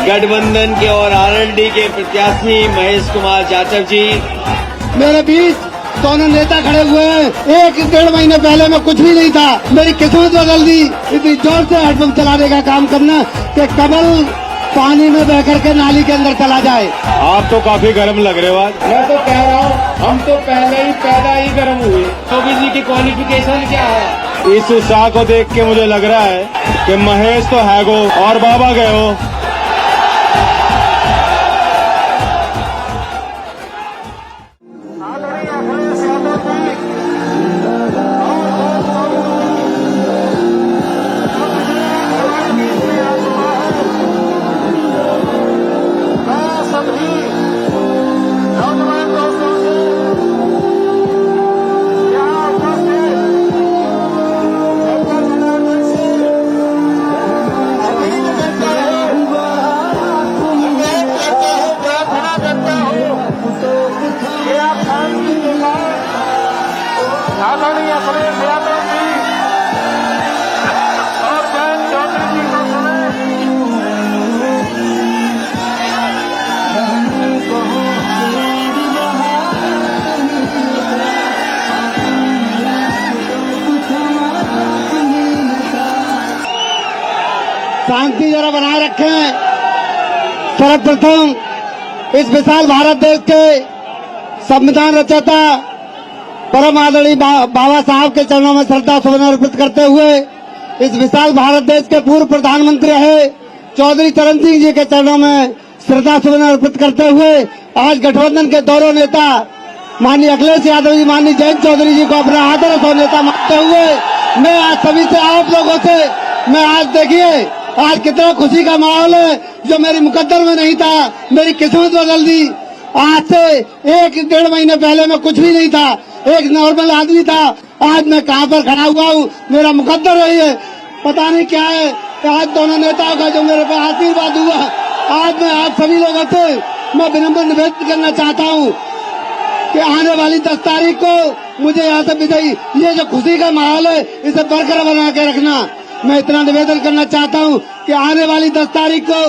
गठबंधन के और आरएलडी के प्रत्याशी महेश कुमार जाटव जी मेरे बीच दोनों नेता खड़े हुए हैं। एक डेढ़ महीने पहले मैं कुछ भी नहीं था, मेरी किस्मत बदल दी। इतनी जोर से हैंडपंप चलाने का काम करना कि कमल पानी में बह करके नाली के अंदर चला जाए। आप तो काफी गर्म लग रहे हो आज। मैं तो कह रहा हूँ हम तो पहले ही पैदा ही गर्म हुए। चौबे जी की क्वालिफिकेशन क्या है? इस उत्साह को देख के मुझे लग रहा है कि महेश तो है गो और बाबा गए हो। शांति जरा बनाए रखें। सर्वप्रथम इस विशाल भारत देश के संविधान रचयिता परम आदरणीय बाबा साहब के चरणों में श्रद्धा सुमन अर्पित करते हुए इस विशाल भारत देश के पूर्व प्रधानमंत्री रहे चौधरी चरण सिंह जी के चरणों में श्रद्धा सुमन अर्पित करते हुए आज गठबंधन के दोनों नेता माननीय अखिलेश यादव जी, माननीय जयंत चौधरी जी को अपना आदर्श और नेता मानते हुए मैं आज सभी से, आप लोगों से मैं आज देखिए आज कितना खुशी का माहौल है। जो मेरी मुकद्दर में नहीं था, मेरी किस्मत बदल दी। आज से एक डेढ़ महीने पहले मैं कुछ भी नहीं था, एक नॉर्मल आदमी था। आज मैं कहाँ पर खड़ा हुआ हूँ, मेरा मुकद्दर रही है, पता नहीं क्या है। आज दोनों नेताओं का जो मेरे पे आशीर्वाद हुआ, आज मैं आप सभी लोगों से मैं विनम्र निवेदन करना चाहता हूँ कि आने वाली 10 तारीख को मुझे यहाँ से विजयी, ये जो खुशी का माहौल है इसे बरकरार बना के रखना। मैं इतना निवेदन करना चाहता हूँ कि आने वाली 10 तारीख को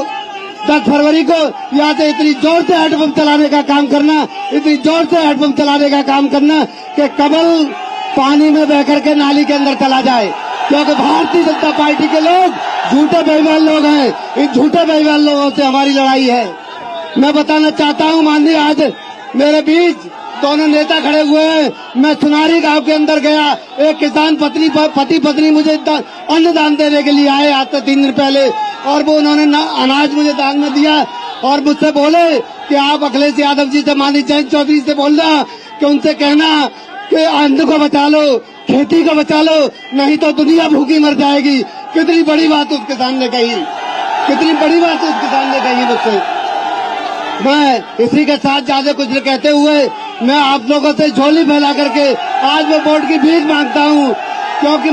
10 फरवरी को यहाँ से इतनी जोर से हैंडपंप चलाने का काम करना, इतनी जोर से हैंडपंप चलाने का काम करना कि कमल पानी में बह करके नाली के अंदर चला जाए। क्योंकि भारतीय जनता पार्टी के लोग झूठे बेईमान लोग हैं। इन झूठे बेईमान लोगों से हमारी लड़ाई है। मैं बताना चाहता हूँ माननीय, आज मेरे बीच दोनों नेता खड़े हुए हैं। मैं सुनारी गांव के अंदर गया, एक किसान पति पत्नी मुझे अन्न दान देने के लिए आए आज से 3 दिन पहले, और वो उन्होंने अनाज मुझे दान में दिया और मुझसे बोले कि आप अखिलेश यादव जी से, माननीय जयंत चौधरी से बोलना कि उनसे कहना कि अन्न को बचा लो, खेती को बचा लो, नहीं तो दुनिया भूखी मर जाएगी। कितनी बड़ी बात उसके सामने कही, कितनी बड़ी बात उसके सामने कही मुझसे। मैं इसी के साथ ज्यादा कुछ न कहते हुए मैं आप लोगों से झोली फैला करके आज मैं वोट की भीख मांगता हूँ, क्योंकि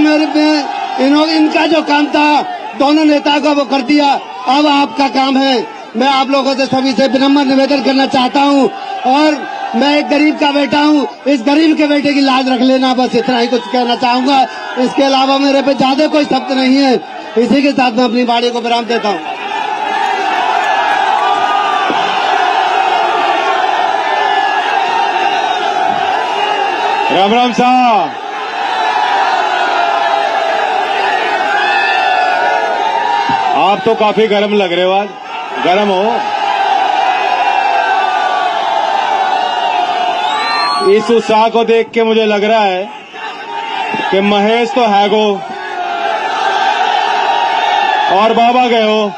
इनका जो काम था दोनों नेताओं का वो कर दिया, अब आपका काम है। मैं आप लोगों से सभी से विनम्र निवेदन करना चाहता हूँ, और मैं एक गरीब का बेटा हूँ, इस गरीब के बेटे की लाज रख लेना, बस इतना ही कुछ कहना चाहूंगा। इसके अलावा मेरे पे ज्यादा कोई शब्द नहीं है। इसी के साथ मैं अपनी वाणी को विराम देता हूँ। राम राम साहब, आप तो काफी गर्म लग रहे हो आज। गर्म हो? इस उत्साह को देख के मुझे लग रहा है कि महेश तो है गो और बाबा गए हो।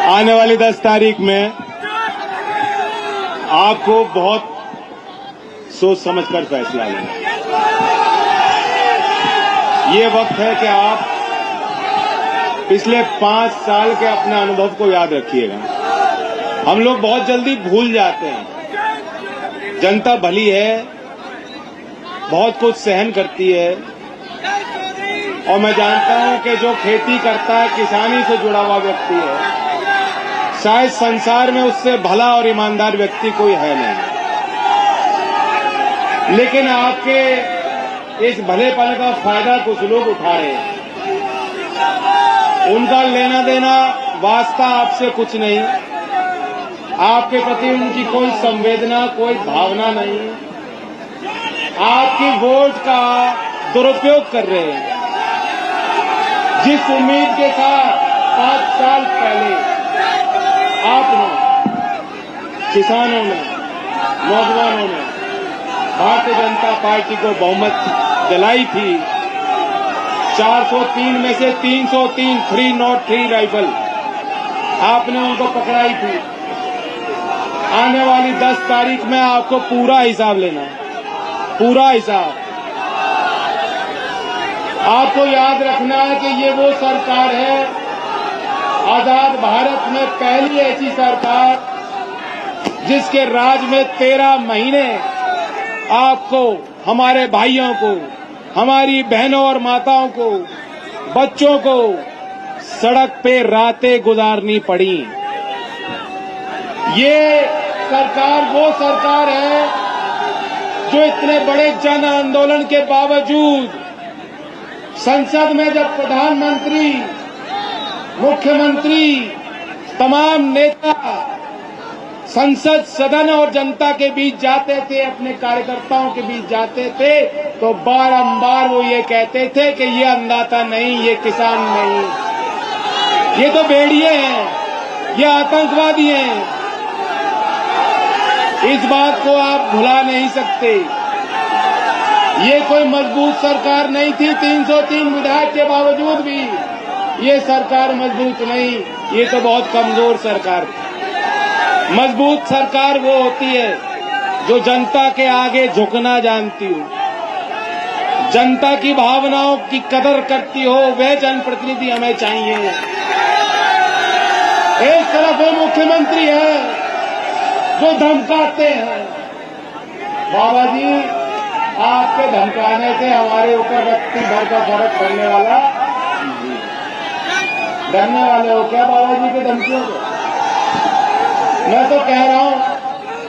आने वाली 10 तारीख में आपको बहुत सोच समझकर फैसला लेना। ये वक्त है कि आप पिछले 5 साल के अपने अनुभव को याद रखिएगा। हम लोग बहुत जल्दी भूल जाते हैं। जनता भली है, बहुत कुछ सहन करती है, और मैं जानता हूं कि जो खेती करता है, किसानी से जुड़ा हुआ व्यक्ति है, शायद संसार में उससे भला और ईमानदार व्यक्ति कोई है नहीं। लेकिन आपके इस भलेपन का फायदा कुछ लोग उठा रहे हैं। उनका लेना देना वास्ता आपसे कुछ नहीं, आपके प्रति उनकी कोई संवेदना, कोई भावना नहीं, आपकी वोट का दुरुपयोग कर रहे हैं। जिस उम्मीद के साथ 5 साल पहले आपने, किसानों ने, नौजवानों ने भारतीय जनता पार्टी को बहुमत दिलाई थी, 403 में से 303 303 राइफल आपने उनको पकड़ाई थी। आने वाली 10 तारीख में आपको पूरा हिसाब लेना है, पूरा हिसाब। आपको याद रखना है कि ये वो सरकार है, आजाद भारत में पहली ऐसी सरकार जिसके राज में 13 महीने आपको, हमारे भाइयों को, हमारी बहनों और माताओं को, बच्चों को सड़क पे रातें गुजारनी पड़ी। ये सरकार वो सरकार है जो इतने बड़े जन आंदोलन के बावजूद संसद में जब प्रधानमंत्री, मुख्यमंत्री, तमाम नेता संसद, सदन और जनता के बीच जाते थे, अपने कार्यकर्ताओं के बीच जाते थे, तो बारंबार वो ये कहते थे कि ये अन्नदाता नहीं, ये किसान नहीं, ये तो भेड़िए हैं, ये आतंकवादी हैं। इस बात को आप भुला नहीं सकते। ये कोई मजबूत सरकार नहीं थी, 303 विधायक के बावजूद भी ये सरकार मजबूत नहीं, ये तो बहुत कमजोर सरकार थी। मजबूत सरकार वो होती है जो जनता के आगे झुकना जानती हो, जनता की भावनाओं की कदर करती हो, वह जनप्रतिनिधि हमें चाहिए। एक तरफ वो मुख्यमंत्री है जो धमकाते हैं। बाबा जी, आपके धमकाने से हमारे ऊपर व्यक्ति भर का फर्क पड़ने वाला, डरने वाले हो क्या बाबा जी के धमकियों को? मैं तो कह रहा हूं,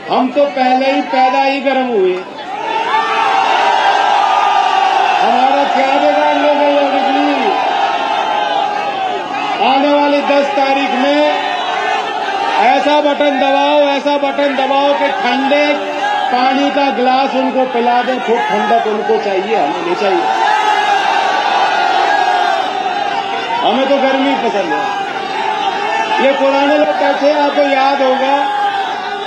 हम तो पहले ही पैदा ही गर्म हुए, हमारा क्या बिगाड़ लोगे ये बिजली? आने वाली 10 तारीख में ऐसा बटन दबाओ कि ठंडे पानी का गिलास उनको पिला दें, खूब ठंडक उनको चाहिए, हमें नहीं चाहिए। हमें तो गर्मी पसंद है। ये पुराने लोग कहते हैं, आपको याद होगा,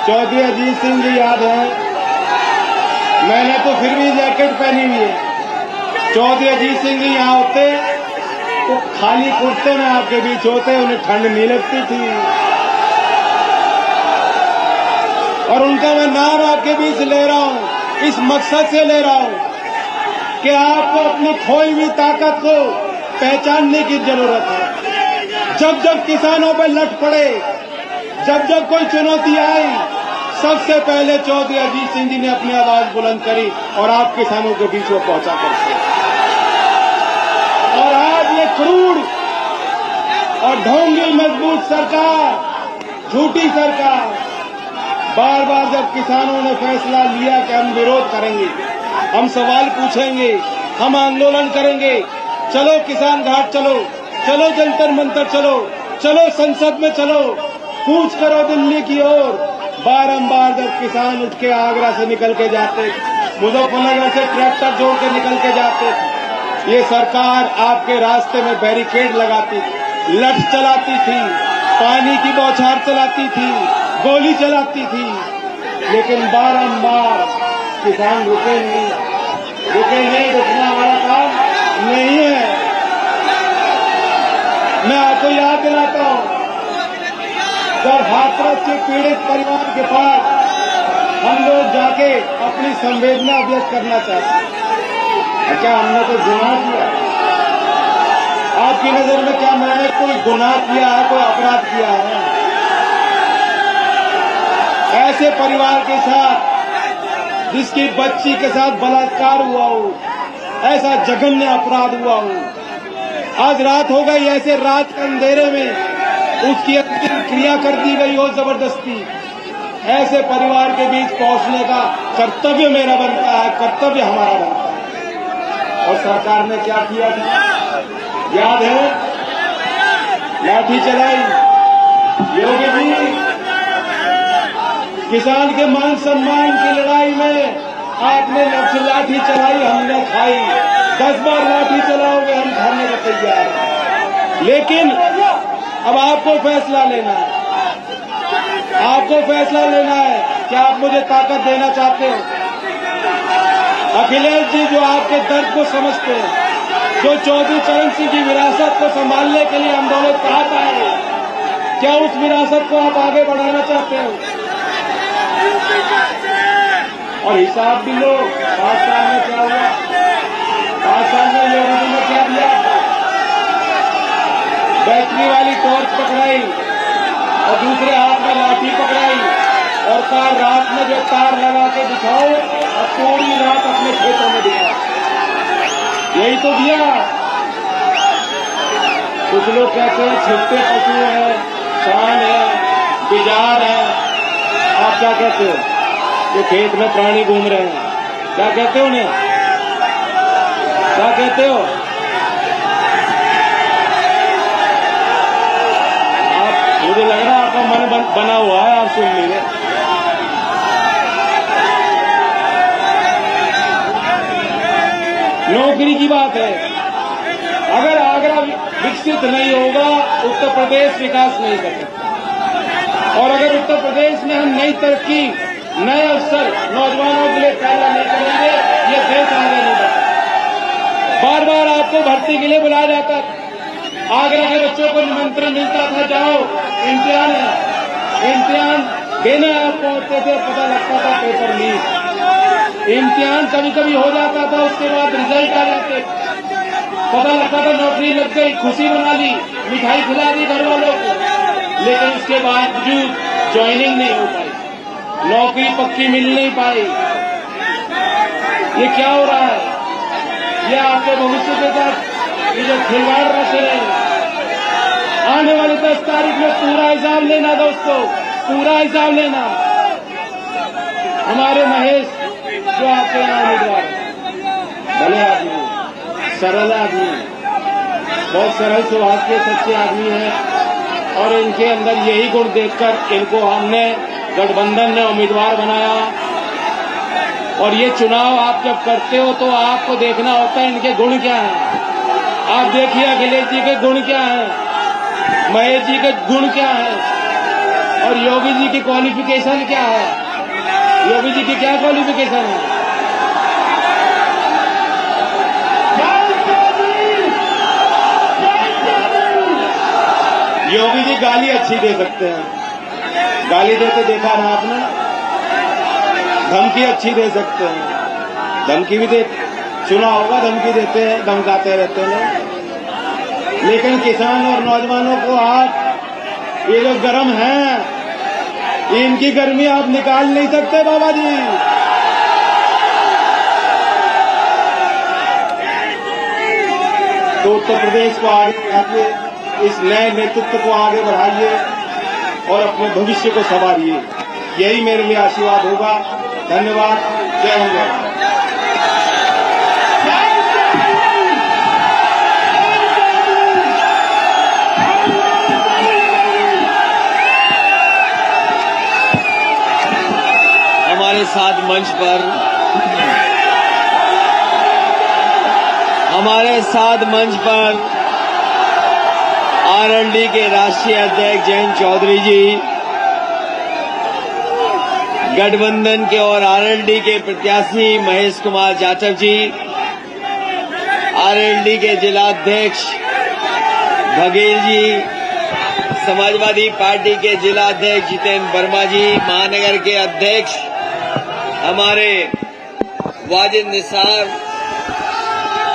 चौधरी अजीत सिंह जी याद है, मैंने तो फिर भी जैकेट पहनी हुई है। चौधरी अजीत सिंह जी यहाँ होते तो खाली कुर्ते में आपके बीच होते, उन्हें ठंड नहीं लगती थी। और उनका मैं नाम आपके बीच ले रहा हूं, इस मकसद से ले रहा हूं कि आपको अपनी खोई हुई ताकत को पहचानने की जरूरत है। जब जब किसानों पर लट पड़े, जब जब कोई चुनौती आई, सबसे पहले चौधरी अजीत सिंह जी ने अपनी आवाज बुलंद करी और आप किसानों के बीच वो पहुंचा करते। और आज ये क्रूर और ढोंगी मजबूत सरकार, झूठी सरकार, बार बार जब किसानों ने फैसला लिया कि हम विरोध करेंगे, हम सवाल पूछेंगे, हम आंदोलन करेंगे, चलो किसान घाट चलो, चलो जंतर मंतर चलो, चलो संसद में चलो, कूच करो दिल्ली की ओर, बारंबार जब किसान उठ के आगरा से निकल के जाते, मुजफ्फरनगर से ट्रैक्टर जोड़ के निकल के जाते, ये सरकार आपके रास्ते में बैरिकेड लगाती थी, लठ चलाती थी, पानी की बौछार चलाती थी, गोली चलाती थी, लेकिन बारंबार किसान रुके नहीं, रुकना हमारा काम नहीं है। मैं आपको याद दिलाता हूं, जब हाथरस के पीड़ित परिवार के पास हम लोग जाके अपनी संवेदना व्यक्त करना चाहते हैं, क्या हमने कोई गुनाह किया? आपकी नजर में क्या मैंने कोई गुनाह किया है, कोई अपराध किया है? ऐसे परिवार के साथ जिसकी बच्ची के साथ बलात्कार हुआ हो, ऐसा जघन्य अपराध हुआ हो, आज रात हो गई, ऐसे रात के अंधेरे में उसकी अंतिम क्रिया कर दी गई हो जबरदस्ती, ऐसे परिवार के बीच पहुंचने का कर्तव्य मेरा बनता है, कर्तव्य हमारा बनता है। और सरकार ने क्या किया था, याद है? लाठी चलाई। योगी जी, किसान के मान सम्मान की लड़ाई में आपने लाठी चलाई, हमने खाई। 10 बार लाठी चलाओगे, हम खाने को तैयार हैं। लेकिन अब आपको फैसला लेना है। आपको फैसला लेना है कि आप मुझे ताकत देना चाहते हो। अखिलेश जी, जो आपके दर्द को समझते हैं, जो चौधरी चरण सिंह की विरासत को संभालने के लिए हम दोनों साथ आए हैं, क्या उस विरासत को आप आगे बढ़ाना चाहते हो? और हिसाब भी लो, 5 साल में क्या हुआ? 5 साल में योगी जी ने क्या दिया? बैटरी वाली टॉर्च पकड़ाई और दूसरे हाथ में लाठी पकड़ाई और कल रात में जो तार लगा के दिखाओ और पूरी रात अपने खेतों में दिखाओ। यही तो दिया। कुछ लोग कहते हैं छिपते पशु है, सांड है, बिजार है। आप क्या कहते हो? जो खेत में प्राणी घूम रहे हैं, क्या कहते हो उन्हें? क्या कहते हो? आप, मुझे लग रहा है आपका मन बना हुआ है, आप सुन लीजिए। नौकरी की बात है। अगर आगरा विकसित नहीं होगा, उत्तर प्रदेश विकास नहीं कर सकता। और अगर उत्तर प्रदेश में हम नई तरक्की, नए अवसर नौजवानों के लिए पैदा नहीं करेंगे, ये देश आगे नहीं बढ़ेगा। बार बार आपको भर्ती के लिए बुलाया जाता था। आगरा के बच्चों को निमंत्रण मिलता था, जाओ इम्तिहान है, इम्तिहान देने आप पहुंचते थे, पता लगता था पेपर लीक। इम्तिहान कभी कभी हो जाता था, उसके बाद रिजल्ट आ जाते, पता लगता था नौकरी लग गई, खुशी मना ली, मिठाई खिला दी घर वालों को। लेकिन उसके बावजूद ज्वाइनिंग नहीं हो पाई, नौकरी पक्की मिल नहीं पाई। ये क्या हो रहा है? ये आपके भविष्य के साथ ये जो खिलवाड़ रचे हैं। आने वाली 10 तारीख में पूरा हिसाब लेना दोस्तों, पूरा हिसाब लेना। हमारे महेश जो आपके यहाँ उम्मीदवार, भले आदमी, सरल आदमी, बहुत सरल स्वभाव के सच्चे आदमी हैं और इनके अंदर यही गुण देखकर इनको हमने गठबंधन ने उम्मीदवार बनाया। और ये चुनाव आप जब करते हो तो आपको देखना होता है इनके गुण क्या हैं। आप देखिए अखिलेश जी के गुण क्या हैं, महेश जी के गुण क्या हैं और योगी जी की क्वालिफिकेशन क्या है। योगी जी की क्या क्वालिफिकेशन है? योगी जी गाली अच्छी दे सकते हैं, गाली देते देखा ना आपने। धमकी अच्छी दे सकते हैं, धमकी भी दे, सुना होगा, धमकी देते हैं, धमकाते रहते हैं। लेकिन किसान और नौजवानों को आप, ये जो गर्म हैं, इनकी गर्मी आप निकाल नहीं सकते बाबा जी। तो उत्तर प्रदेश को आगे बढ़ाइए, इस नए नेतृत्व को आगे बढ़ाइए और अपने भविष्य को संवारिए। यही मेरे लिए आशीर्वाद होगा। धन्यवाद। जय हिंद। हमारे साथ मंच पर आरएलडी के राष्ट्रीय अध्यक्ष जयंत चौधरी जी, गठबंधन के और आरएलडी के प्रत्याशी महेश कुमार जाटव जी, आरएलडी के जिलाध्यक्ष बघेल जी, समाजवादी पार्टी के जिलाध्यक्ष जितेंद्र वर्मा जी, महानगर के अध्यक्ष हमारे वाजिद निसार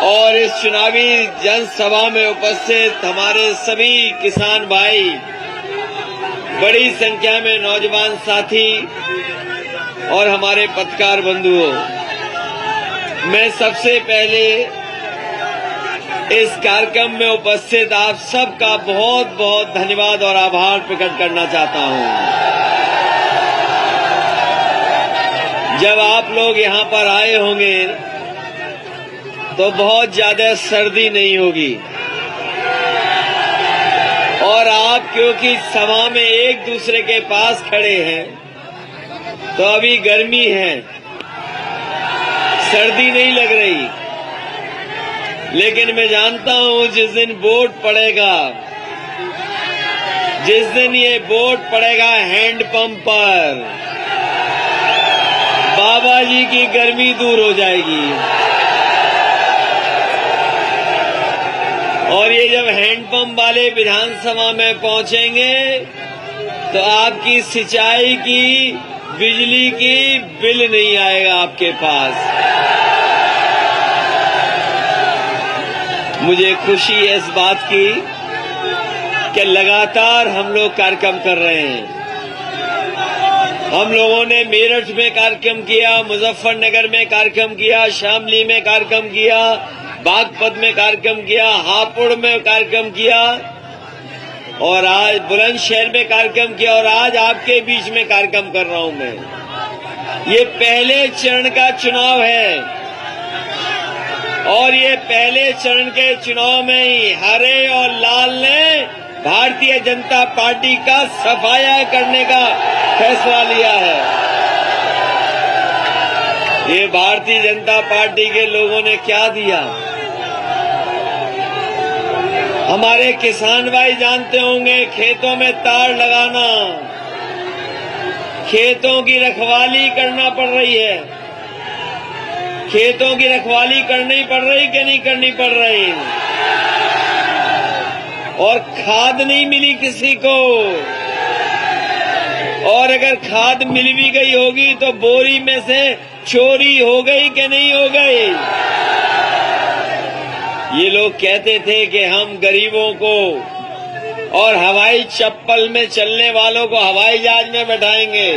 और इस चुनावी जनसभा में उपस्थित हमारे सभी किसान भाई, बड़ी संख्या में नौजवान साथी और हमारे पत्रकार बंधुओं, मैं सबसे पहले इस कार्यक्रम में उपस्थित आप सबका बहुत बहुत धन्यवाद और आभार प्रकट करना चाहता हूं। जब आप लोग यहां पर आए होंगे तो बहुत ज्यादा सर्दी नहीं होगी। और आप क्योंकि सभा में एक दूसरे के पास खड़े हैं तो अभी गर्मी है, सर्दी नहीं लग रही। लेकिन मैं जानता हूं जिस दिन वोट पड़ेगा, जिस दिन ये वोट पड़ेगा हैंडपंप पर, बाबा जी की गर्मी दूर हो जाएगी। और ये जब हैंडपंप वाले विधानसभा में पहुंचेंगे तो आपकी सिंचाई की, बिजली की बिल नहीं आएगा आपके पास। मुझे खुशी है इस बात की कि लगातार हम लोग कार्यक्रम कर रहे हैं। हम लोगों ने मेरठ में कार्यक्रम किया, मुजफ्फरनगर में कार्यक्रम किया, शामली में कार्यक्रम किया, बागपत में कार्यक्रम किया, हापुड़ में कार्यक्रम किया और आज बुलंदशहर में कार्यक्रम किया और आज आपके बीच में कार्यक्रम कर रहा हूं मैं। ये पहले चरण का चुनाव है और ये पहले चरण के चुनाव में ही हरे और लाल ने भारतीय जनता पार्टी का सफाया करने का फैसला लिया है। ये भारतीय जनता पार्टी के लोगों ने क्या दिया? हमारे किसान भाई जानते होंगे, खेतों में तार लगाना, खेतों की रखवाली करना पड़ रही है। खेतों की रखवाली करनी पड़ रही कि नहीं करनी पड़ रही? और खाद नहीं मिली किसी को, और अगर खाद मिल भी गई होगी तो बोरी में से चोरी हो गई कि नहीं हो गई? ये लोग कहते थे कि हम गरीबों को और हवाई चप्पल में चलने वालों को हवाई जहाज में बैठाएंगे,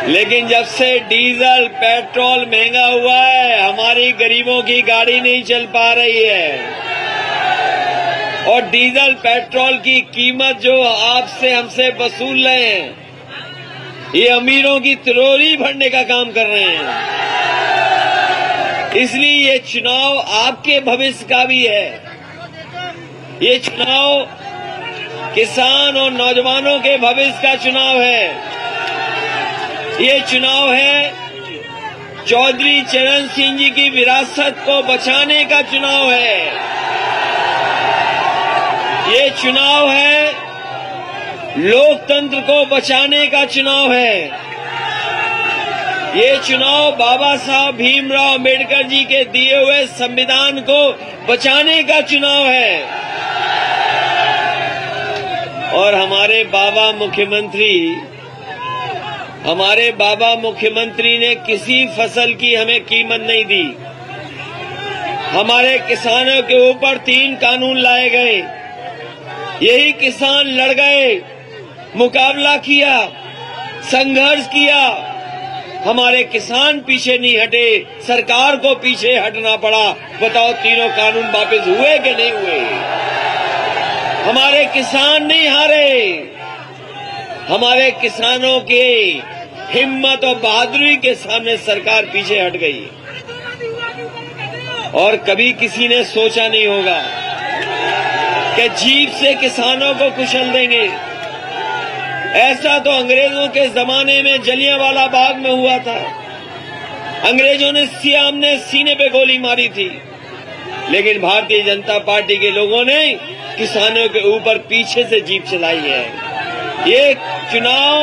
लेकिन जब से डीजल पेट्रोल महंगा हुआ है हमारी गरीबों की गाड़ी नहीं चल पा रही है। और डीजल पेट्रोल की कीमत जो आपसे हमसे वसूल रहे हैं, ये अमीरों की तिजोरी भरने का काम कर रहे हैं। इसलिए ये चुनाव आपके भविष्य का भी है। ये चुनाव किसान और नौजवानों के भविष्य का चुनाव है। ये चुनाव है चौधरी चरण सिंह जी की विरासत को बचाने का चुनाव है। ये चुनाव है लोकतंत्र को बचाने का चुनाव है। ये चुनाव बाबा साहब भीमराव अम्बेडकर जी के दिए हुए संविधान को बचाने का चुनाव है। और हमारे बाबा मुख्यमंत्री ने किसी फसल की हमें कीमत नहीं दी। हमारे किसानों के ऊपर 3 कानून लाए गए, यही किसान लड़ गए, मुकाबला किया, संघर्ष किया। हमारे किसान पीछे नहीं हटे, सरकार को पीछे हटना पड़ा। बताओ तीनों कानून वापस हुए कि नहीं हुए? हमारे किसान नहीं हारे। हमारे किसानों के हिम्मत और बहादुरी के सामने सरकार पीछे हट गई। और कभी किसी ने सोचा नहीं होगा कि जीप से किसानों को कुचल देंगे। ऐसा तो अंग्रेजों के जमाने में जलियांवाला बाग में हुआ था। अंग्रेजों ने सामने सीने पे गोली मारी थी, लेकिन भारतीय जनता पार्टी के लोगों ने किसानों के ऊपर पीछे से जीप चलाई है। ये चुनाव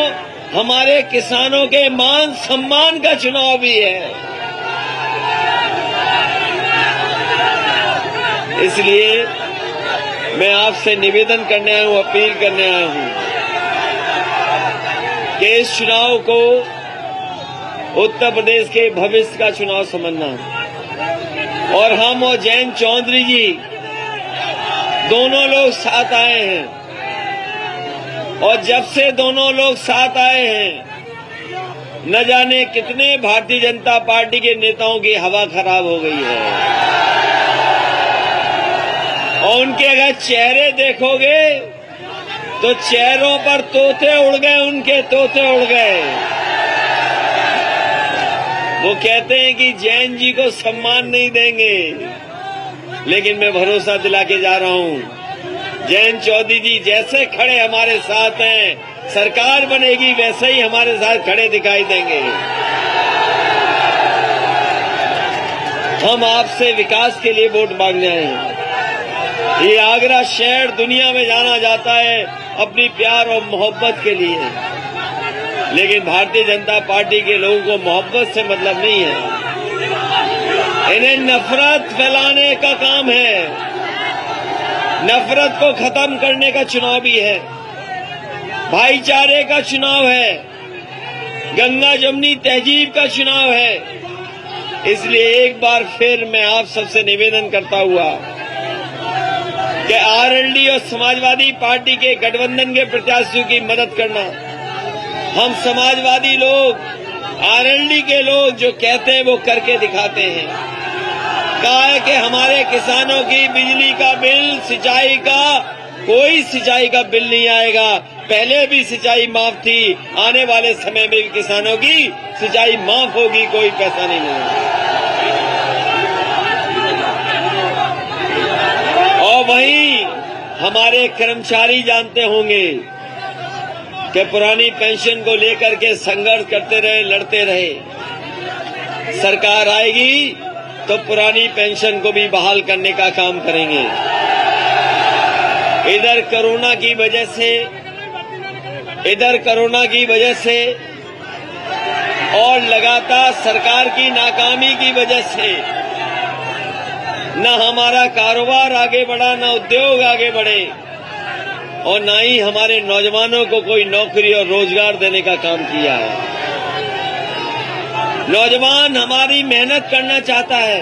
हमारे किसानों के मान सम्मान का चुनाव भी है। इसलिए मैं आपसे निवेदन करने आया हूं, अपील करने आया हूं कि इस चुनाव को उत्तर प्रदेश के भविष्य का चुनाव समझना। और हम और जयंत चौधरी जी दोनों लोग साथ आए हैं, और जब से दोनों लोग साथ आए हैं न जाने कितने भारतीय जनता पार्टी के नेताओं की हवा खराब हो गई है। और उनके अगर चेहरे देखोगे तो चेहरों पर तोते उड़ गए, उनके तोते उड़ गए। वो कहते हैं कि जैन जी को सम्मान नहीं देंगे, लेकिन मैं भरोसा दिला के जा रहा हूं, जयंत चौधरी जी जैसे खड़े हमारे साथ हैं, सरकार बनेगी वैसे ही हमारे साथ खड़े दिखाई देंगे। हम आपसे विकास के लिए वोट मांगने आए हैं। ये आगरा शहर दुनिया में जाना जाता है अपनी प्यार और मोहब्बत के लिए, लेकिन भारतीय जनता पार्टी के लोगों को मोहब्बत से मतलब नहीं है। इन्हें नफरत फैलाने का काम है। नफरत को खत्म करने का चुनाव भी है, भाईचारे का चुनाव है, गंगा जमुनी तहजीब का चुनाव है। इसलिए एक बार फिर मैं आप सबसे निवेदन करता हुआ कि आरएलडी और समाजवादी पार्टी के गठबंधन के प्रत्याशियों की मदद करना। हम समाजवादी लोग, आरएलडी के लोग जो कहते हैं वो करके दिखाते हैं। कहा है कि हमारे किसानों की बिजली का बिल, सिंचाई का, कोई सिंचाई का बिल नहीं आएगा। पहले भी सिंचाई माफ थी, आने वाले समय में भी किसानों की सिंचाई माफ होगी, कोई पैसा नहीं मिलेगा। और वहीं हमारे कर्मचारी जानते होंगे कि पुरानी पेंशन को लेकर के संघर्ष करते रहे, लड़ते रहे। सरकार आएगी तो पुरानी पेंशन को भी बहाल करने का काम करेंगे। इधर कोरोना की वजह से और लगातार सरकार की नाकामी की वजह से न हमारा कारोबार आगे बढ़ा, न उद्योग आगे बढ़े, और न ही हमारे नौजवानों को कोई नौकरी और रोजगार देने का काम किया है। नौजवान हमारी मेहनत करना चाहता है,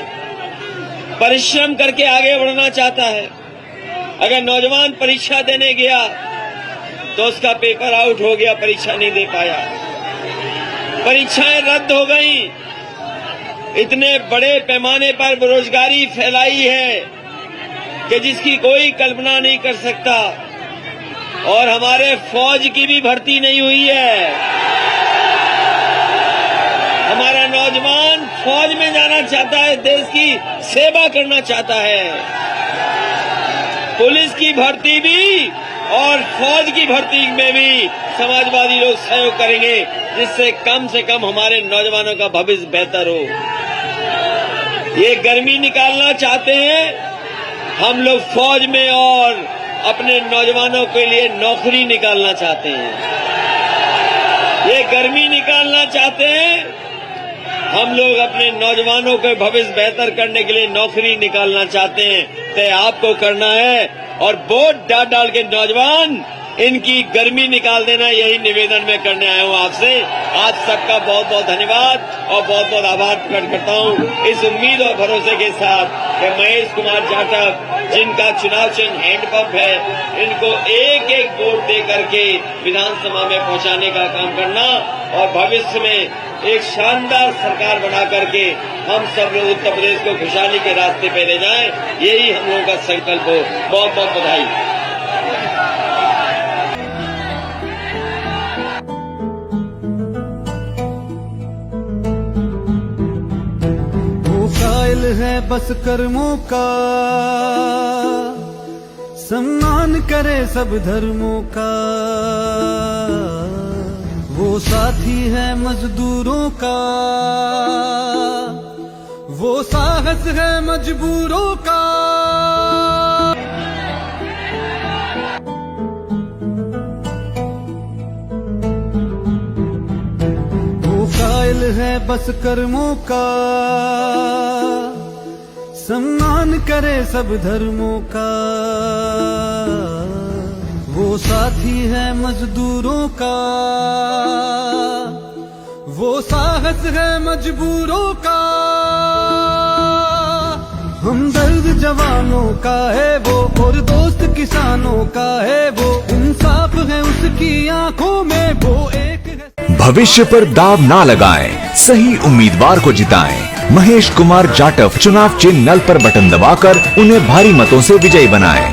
परिश्रम करके आगे बढ़ना चाहता है। अगर नौजवान परीक्षा देने गया तो उसका पेपर आउट हो गया, परीक्षा नहीं दे पाया, परीक्षाएं रद्द हो गई। इतने बड़े पैमाने पर बेरोजगारी फैलाई है कि जिसकी कोई कल्पना नहीं कर सकता। और हमारे फौज की भी भर्ती नहीं हुई है। हमारा नौजवान फौज में जाना चाहता है, देश की सेवा करना चाहता है। पुलिस की भर्ती भी और फौज की भर्ती में भी समाजवादी लोग सहयोग करेंगे, जिससे कम से कम हमारे नौजवानों का भविष्य बेहतर हो। ये गर्मी निकालना चाहते हैं हम लोग फौज में, और अपने नौजवानों के लिए नौकरी निकालना चाहते हैं। ये गर्मी निकालना चाहते हैं हम लोग, अपने नौजवानों के भविष्य बेहतर करने के लिए नौकरी निकालना चाहते हैं। तय आपको करना है, और वोट डाल के नौजवान इनकी गर्मी निकाल देना, यही निवेदन मैं करने आया हूं आपसे। आज सबका बहुत बहुत धन्यवाद और बहुत बहुत आभार प्रकट करता हूं, इस उम्मीद और भरोसे के साथ कि महेश कुमार जाटव, जिनका चुनाव चिन्ह हैंडपंप है, इनको एक एक वोट दे करके विधानसभा में पहुंचाने का काम करना, और भविष्य में एक शानदार सरकार बना करके हम सब लोग उत्तर प्रदेश को खुशहाली के रास्ते पे ले जाएं, यही हम लोगों का संकल्प हो। बहुत बहुत बधाई। कायल है बस कर्मों का, सम्मान करे सब धर्मों का। वो साथी है मजदूरों का, वो साहस है मजबूरों का। वो कायल है बस कर्मों का, सम्मान करे सब धर्मों का। वो साथी है मजदूरों का, वो साहस है मजबूरों का। हमदर्द जवानों का है वो, और दोस्त किसानों का है वो। इंसाफ है उसकी आंखों में, वो एक है। भविष्य पर दाव ना लगाएं, सही उम्मीदवार को जिताएं। महेश कुमार जाटव, चुनाव चिन्ह नल पर बटन दबाकर उन्हें भारी मतों से विजयी बनाएं।